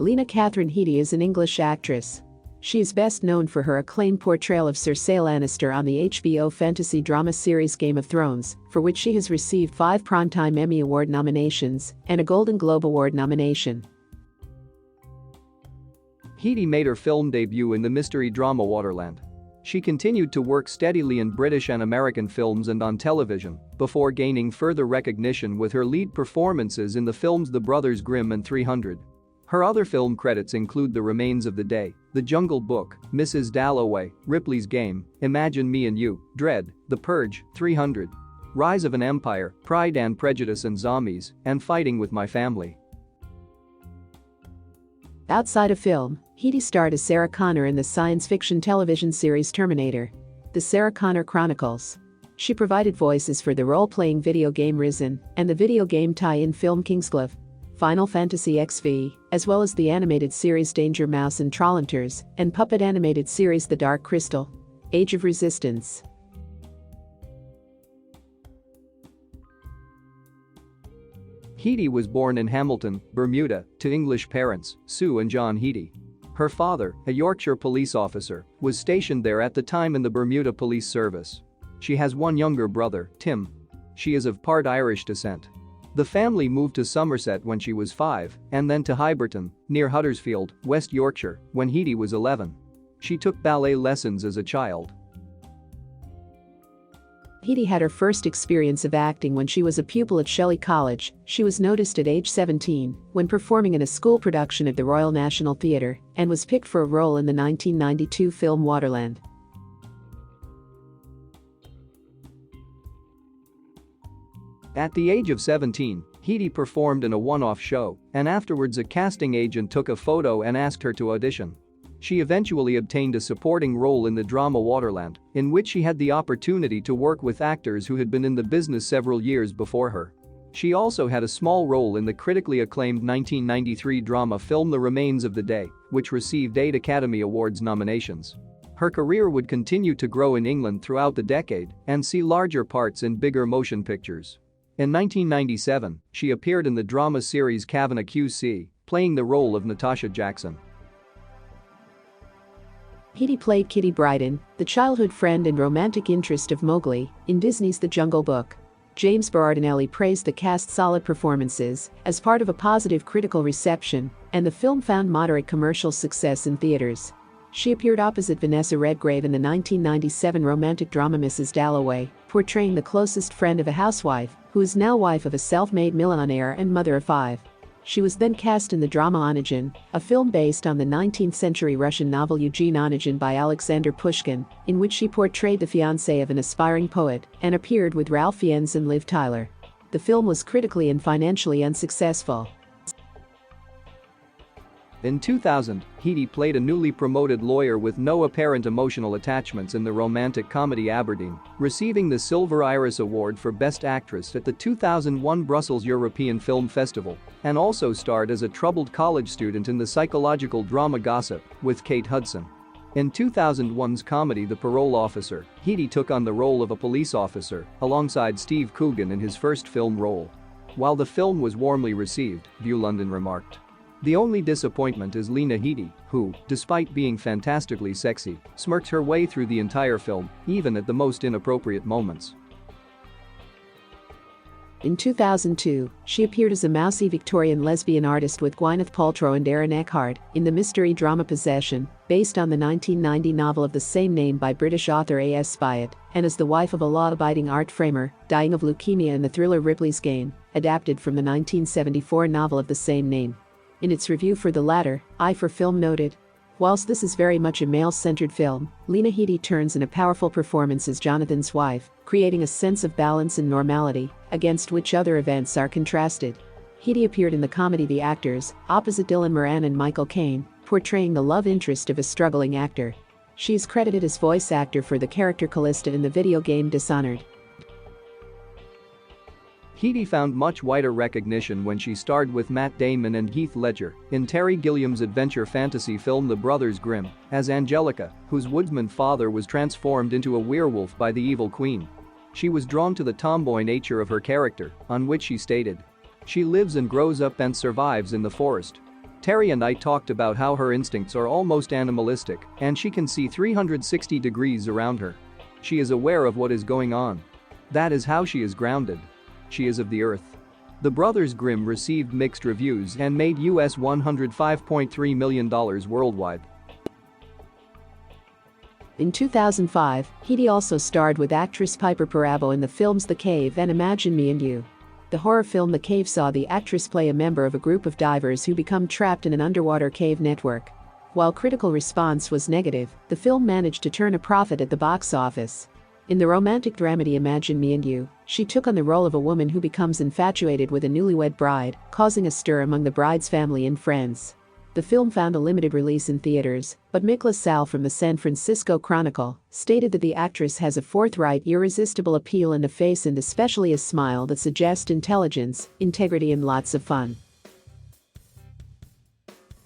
Lena Headey is an English actress. She is best known for her acclaimed portrayal of Cersei Lannister on the HBO fantasy drama series Game of Thrones, for which she has received 5 Primetime Emmy Award nominations and a Golden Globe Award nomination. Headey made her film debut in the mystery drama Waterland. She continued to work steadily in British and American films and on television, before gaining further recognition with her lead performances in the films The Brothers Grimm and 300. Her other film credits include The Remains of the Day, The Jungle Book, Mrs. Dalloway, Ripley's Game, Imagine Me and You, Dredd, The Purge, 300. Rise of an Empire, Pride and Prejudice and Zombies, and Fighting with My Family. Outside of film, Headey starred as Sarah Connor in the science fiction television series Terminator: The Sarah Connor Chronicles. She provided voices for the role-playing video game Risen and the video game tie-in film Kingsglaive, Final Fantasy XV, as well as the animated series Danger Mouse and Trollhunters and puppet animated series The Dark Crystal: Age of Resistance. Headey was born in Hamilton, Bermuda, to English parents, Sue and John Headey. Her father, a Yorkshire police officer, was stationed there at the time in the Bermuda Police Service. She has one younger brother, Tim. She is of part Irish descent. The family moved to Somerset when she was 5 and then to Hiberton, near Huddersfield, West Yorkshire, when Headey was 11. She took ballet lessons as a child. Headey had her first experience of acting when she was a pupil at Shelley College. She was noticed at age 17 when performing in a school production at the Royal National Theatre and was picked for a role in the 1992 film Waterland. At the age of 17, Headey performed in a one-off show, and afterwards a casting agent took a photo and asked her to audition. She eventually obtained a supporting role in the drama Waterland, in which she had the opportunity to work with actors who had been in the business several years before her. She also had a small role in the critically acclaimed 1993 drama film The Remains of the Day, which received 8 Academy Awards nominations. Her career would continue to grow in England throughout the decade and see larger parts in bigger motion pictures. In 1997, she appeared in the drama series Kavanagh QC, playing the role of Natasha Jackson. Headey played Kitty Bryden, the childhood friend and romantic interest of Mowgli, in Disney's The Jungle Book. James Berardinelli praised the cast's solid performances as part of a positive critical reception, and the film found moderate commercial success in theaters. She appeared opposite Vanessa Redgrave in the 1997 romantic drama Mrs. Dalloway, portraying the closest friend of a housewife, who is now wife of a self-made millionaire and mother of 5. She was then cast in the drama Antigen, a film based on the 19th-century Russian novel Eugene Onegin by Alexander Pushkin, in which she portrayed the fiancée of an aspiring poet and appeared with Ralph Fiennes and Liv Tyler. The film was critically and financially unsuccessful. In 2000, Headey played a newly promoted lawyer with no apparent emotional attachments in the romantic comedy Aberdeen, receiving the Silver Iris Award for Best Actress at the 2001 Brussels European Film Festival, and also starred as a troubled college student in the psychological drama Gossip with Kate Hudson. In 2001's comedy The Parole Officer, Headey took on the role of a police officer alongside Steve Coogan in his first film role. While the film was warmly received, View London remarked, "The only disappointment is Lena Headey, who, despite being fantastically sexy, smirks her way through the entire film, even at the most inappropriate moments." In 2002, she appeared as a mousy Victorian lesbian artist with Gwyneth Paltrow and Aaron Eckhart in the mystery drama Possession, based on the 1990 novel of the same name by British author A.S. Spyatt, and as the wife of a law-abiding art framer, dying of leukemia in the thriller Ripley's Game, adapted from the 1974 novel of the same name. In its review for the latter, Eye for Film noted, "Whilst this is very much a male-centered film, Lena Headey turns in a powerful performance as Jonathan's wife, creating a sense of balance and normality, against which other events are contrasted." Headey appeared in the comedy The Actors, opposite Dylan Moran and Michael Caine, portraying the love interest of a struggling actor. She is credited as voice actor for the character Callista in the video game Dishonored. Headey found much wider recognition when she starred with Matt Damon and Heath Ledger in Terry Gilliam's adventure fantasy film The Brothers Grimm as Angelica, whose woodsman father was transformed into a werewolf by the evil queen. She was drawn to the tomboy nature of her character, on which she stated, "She lives and grows up and survives in the forest. Humanitarian talked about how her instincts are almost animalistic and she can see 360 degrees around her. She is aware of what is going on. That is how she is grounded. She is of the earth. The Brothers Grimm received mixed reviews and made US $105.3 million worldwide. In 2005, Headey also starred with actress Piper Perabo in the films The Cave and Imagine Me and You. The horror film The Cave saw the actress play a member of a group of divers who become trapped in an underwater cave network. While critical response was negative, the film managed to turn a profit at the box office. In the romantic dramedy Imagine Me and You, she took on the role of a woman who becomes infatuated with a newlywed bride, causing a stir among the bride's family and friends. The film found a limited release in theaters, but Mick LaSalle from the San Francisco Chronicle stated that the actress has a forthright, irresistible appeal and a face and especially a smile that suggests intelligence, integrity and lots of fun.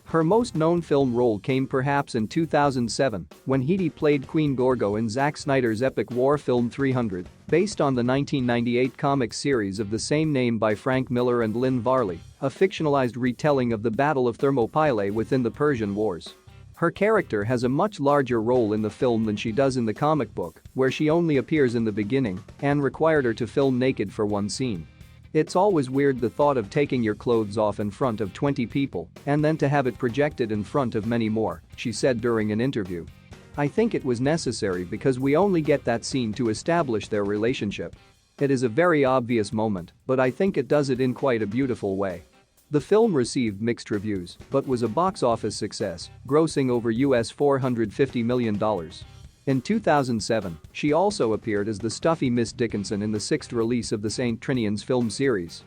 Her most known film role came perhaps in 2007, when Headey played Queen Gorgo in Zack Snyder's epic war film 300, based on the 1998 comic series of the same name by Frank Miller and Lynn Varley, a fictionalized retelling of the Battle of Thermopylae within the Persian Wars. Her character has a much larger role in the film than she does in the comic book, where she only appears in the beginning and required her to film naked for one scene. It's always weird the thought of taking your clothes off in front of 20 people and then to have it projected in front of many more, she said during an interview. I think it was necessary because we only get that scene to establish their relationship. It is a very obvious moment, but I think it does it in quite a beautiful way. The film received mixed reviews, but was a box office success, grossing over US $450 million. In 2007, she also appeared as the stuffy Miss Dickinson in the sixth release of the St. Trinian's film series.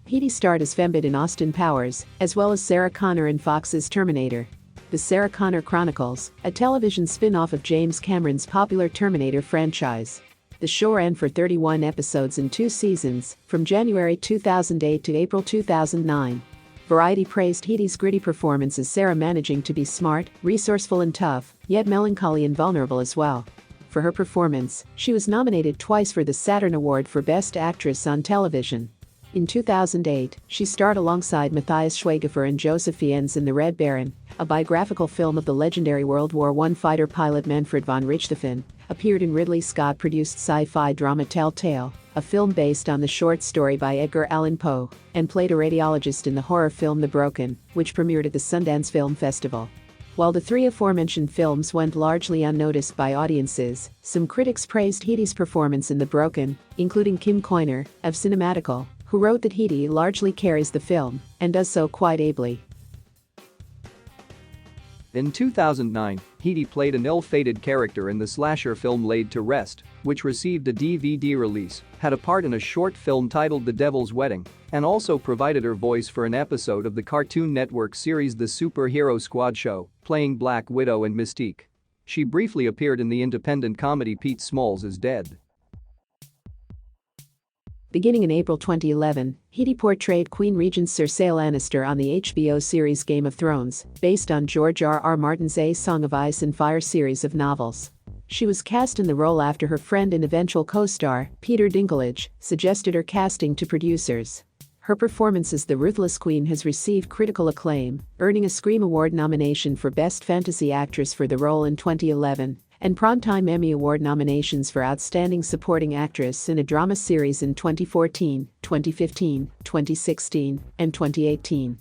Headey starred as Fembot in Austin Powers, as well as Sarah Connor in Fox's Terminator. The Sarah Connor Chronicles, a television spin-off of James Cameron's popular Terminator franchise. The show ran for 31 episodes in 2 seasons, from January 2008 to April 2009. Variety praised Headey's gritty performance as Sarah, managing to be smart, resourceful and tough, yet melancholy and vulnerable as well. For her performance, she was nominated twice for the Saturn Award for Best Actress on Television. In 2008, she starred alongside Matthias Schweighöfer and Joseph Fiennes in The Red Baron, a biographical film of the legendary World War I fighter pilot Manfred von Richthofen, appeared in Ridley Scott-produced sci-fi drama Telltale, a film based on the short story by Edgar Allan Poe, and played a radiologist in the horror film The Broken, which premiered at the Sundance Film Festival. While the 3 aforementioned films went largely unnoticed by audiences, some critics praised Headey's performance in The Broken, including Kim Coyner, of Cinematical, who wrote that Headey largely carries the film, and does so quite ably. In 2009, Headey played an ill-fated character in the slasher film Laid to Rest, which received a DVD release, had a part in a short film titled The Devil's Wedding, and also provided her voice for an episode of the Cartoon Network series The Superhero Squad Show, playing Black Widow and Mystique. She briefly appeared in the independent comedy Pete Smalls is Dead. Beginning in April 2011, Headey portrayed Queen Regent Cersei Lannister on the HBO series Game of Thrones, based on George R.R. Martin's A Song of Ice and Fire series of novels. She was cast in the role after her friend and eventual co-star, Peter Dinklage, suggested her casting to producers. Her performance as the Ruthless Queen has received critical acclaim, earning a Scream Award nomination for Best Fantasy Actress for the role in 2011, and Primetime Emmy Award nominations for Outstanding Supporting Actress in a Drama Series in 2014, 2015, 2016, and 2018.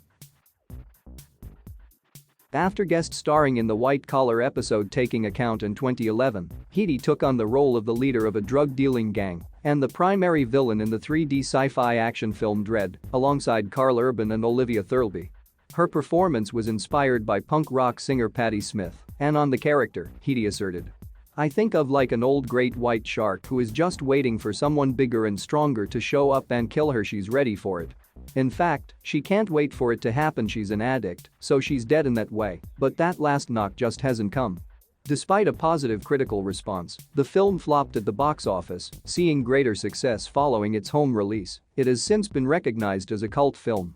After guest starring in the White Collar episode Taking Account in 2011, Headey took on the role of the leader of a drug-dealing gang and the primary villain in the 3D sci-fi action film Dredd, alongside Karl Urban and Olivia Thirlby. Her performance was inspired by punk rock singer Patti Smith, and on the character, Headey asserted, "I think of like an old great white shark who is just waiting for someone bigger and stronger to show up and kill her. She's ready for it. In fact, she can't wait for it to happen. She's an addict, so she's dead in that way, but that last knock just hasn't come." Despite a positive critical response, the film flopped at the box office, seeing greater success following its home release. It has since been recognized as a cult film.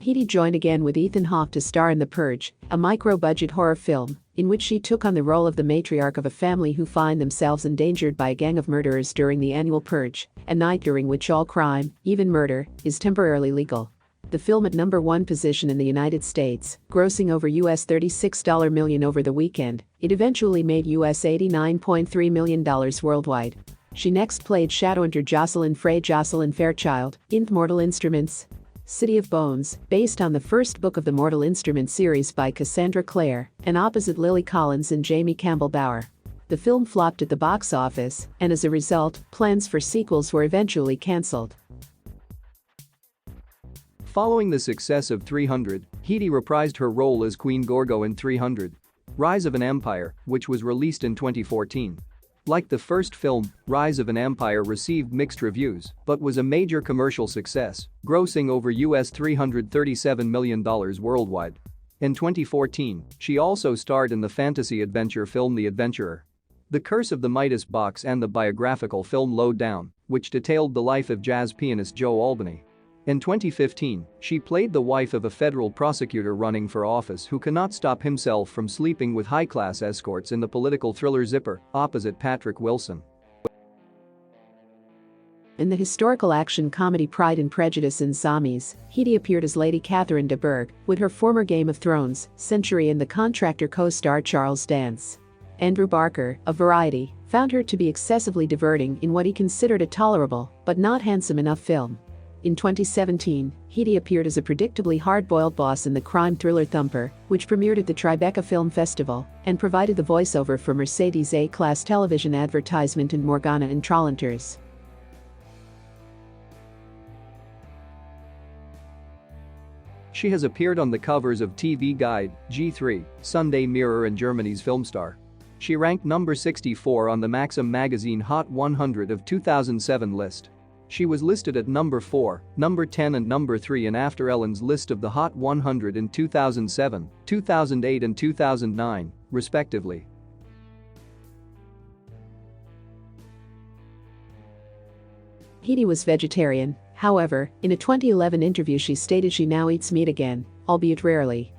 Headey joined again with Ethan Hawke to star in The Purge, a micro-budget horror film in which she took on the role of the matriarch of a family who find themselves endangered by a gang of murderers during the annual Purge, a night during which all crime, even murder, is temporarily legal. The film at number 1 position in the United States, grossing over US $36 million over the weekend. It eventually made US $89.3 million worldwide. She next played Shadowhunter Jocelyn Fairchild in Mortal Instruments, City of Bones, based on the first book of the Mortal Instruments series by Cassandra Clare, and opposite Lily Collins and Jamie Campbell Bower. The film flopped at the box office, and as a result, plans for sequels were eventually cancelled. Following the success of 300, Headey reprised her role as Queen Gorgo in 300: Rise of an Empire, which was released in 2014. Like the first film, Rise of an Empire received mixed reviews but was a major commercial success, grossing over US $337 million worldwide. In 2014, she also starred in the fantasy adventure film The Adventurer, The Curse of the Midas Box, and the biographical film Low Down, which detailed the life of jazz pianist Joe Albany. In 2015, she played the wife of a federal prosecutor running for office who cannot stop himself from sleeping with high-class escorts in the political thriller Zipper, opposite Patrick Wilson. In the historical action comedy Pride and Prejudice and Zombies, Headey appeared as Lady Catherine de Bourgh with her former Game of Thrones, Century and The Contractor co-star Charles Dance. Andrew Barker, of Variety, found her to be excessively diverting in what he considered a tolerable, but not handsome enough film. In 2017, Headey appeared as a predictably hard-boiled boss in the crime thriller Thumper, which premiered at the Tribeca Film Festival, and provided the voiceover for Mercedes A-Class television advertisement and Morgana in Trollhunters. She has appeared on the covers of TV Guide, G3, Sunday Mirror, and Germany's Filmstar. She ranked number 64 on the Maxim magazine Hot 100 of 2007 list. She was listed at number 4, number 10 and number 3 in After Ellen's list of the Hot 100 in 2007, 2008 and 2009, respectively. Headey was vegetarian, however, in a 2011 interview she stated she now eats meat again, albeit rarely.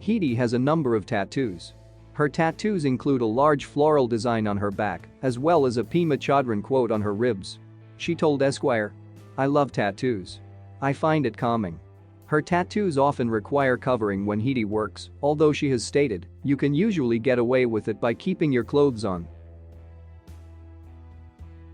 Headey has a number of tattoos. Her tattoos include a large floral design on her back, as well as a Pema Chodron quote on her ribs. She told Esquire, "I love tattoos. I find it calming." Her tattoos often require covering when Headey works, although she has stated, "You can usually get away with it by keeping your clothes on."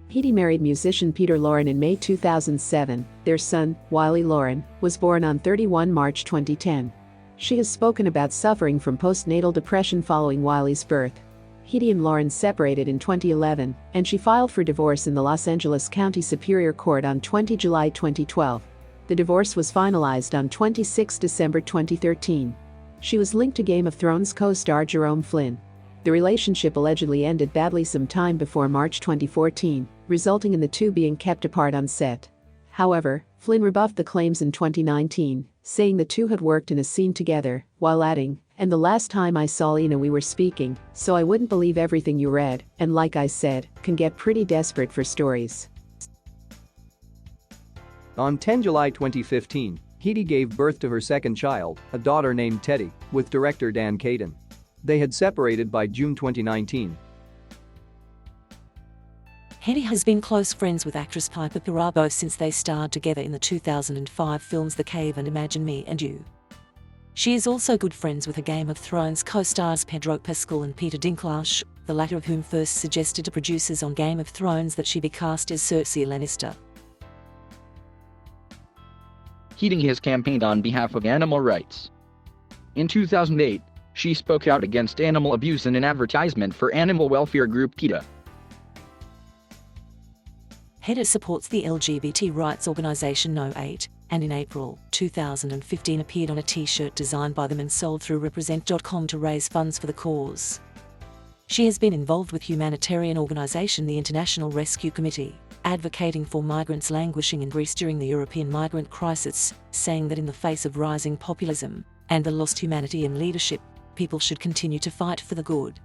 Headey married musician Peter Lauren in May 2007. Their son, Wiley Lauren, was born on 31 March 2010. She has spoken about suffering from postnatal depression following Wiley's birth. Headey and Lauren separated in 2011, and she filed for divorce in the Los Angeles County Superior Court on 20 July 2012. The divorce was finalized on 26 December 2013. She was linked to Game of Thrones co-star Jerome Flynn. The relationship allegedly ended badly some time before March 2014, resulting in the two being kept apart on set. However, Flynn rebuffed the claims in 2019, saying the two had worked in a scene together, while adding, "And the last time I saw Lena we were speaking, so I wouldn't believe everything you read, and like I said, can get pretty desperate for stories." On 10 July 2015, Headey gave birth to her second child, a daughter named Teddy, with director Dan Caden. They had separated by June 2019. Headey has been close friends with actress Piper Perabo since they starred together in the 2005 films The Cave and Imagine Me and You. She is also good friends with her Game of Thrones co-stars Pedro Pascal and Peter Dinklage, the latter of whom first suggested to producers on Game of Thrones that she be cast as Cersei Lannister. Headey has campaigned on behalf of animal rights. In 2008, she spoke out against animal abuse in an advertisement for animal welfare group PETA. Headey supports the LGBT rights organisation No 8, and in April 2015 appeared on a t-shirt designed by them and sold through Represent.com to raise funds for the cause. She has been involved with humanitarian organisation the International Rescue Committee, advocating for migrants languishing in Greece during the European migrant crisis, saying that in the face of rising populism and the lost humanity and leadership, people should continue to fight for the good.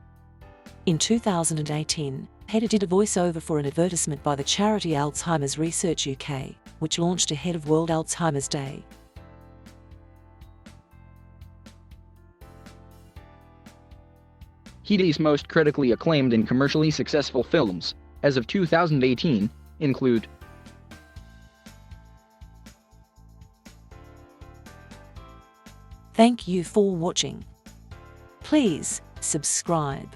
In 2018, Headey did a voiceover for an advertisement by the charity Alzheimer's Research UK, which launched ahead of World Alzheimer's Day. Headey's most critically acclaimed and commercially successful films, as of 2018, include Thank you for watching. Please subscribe.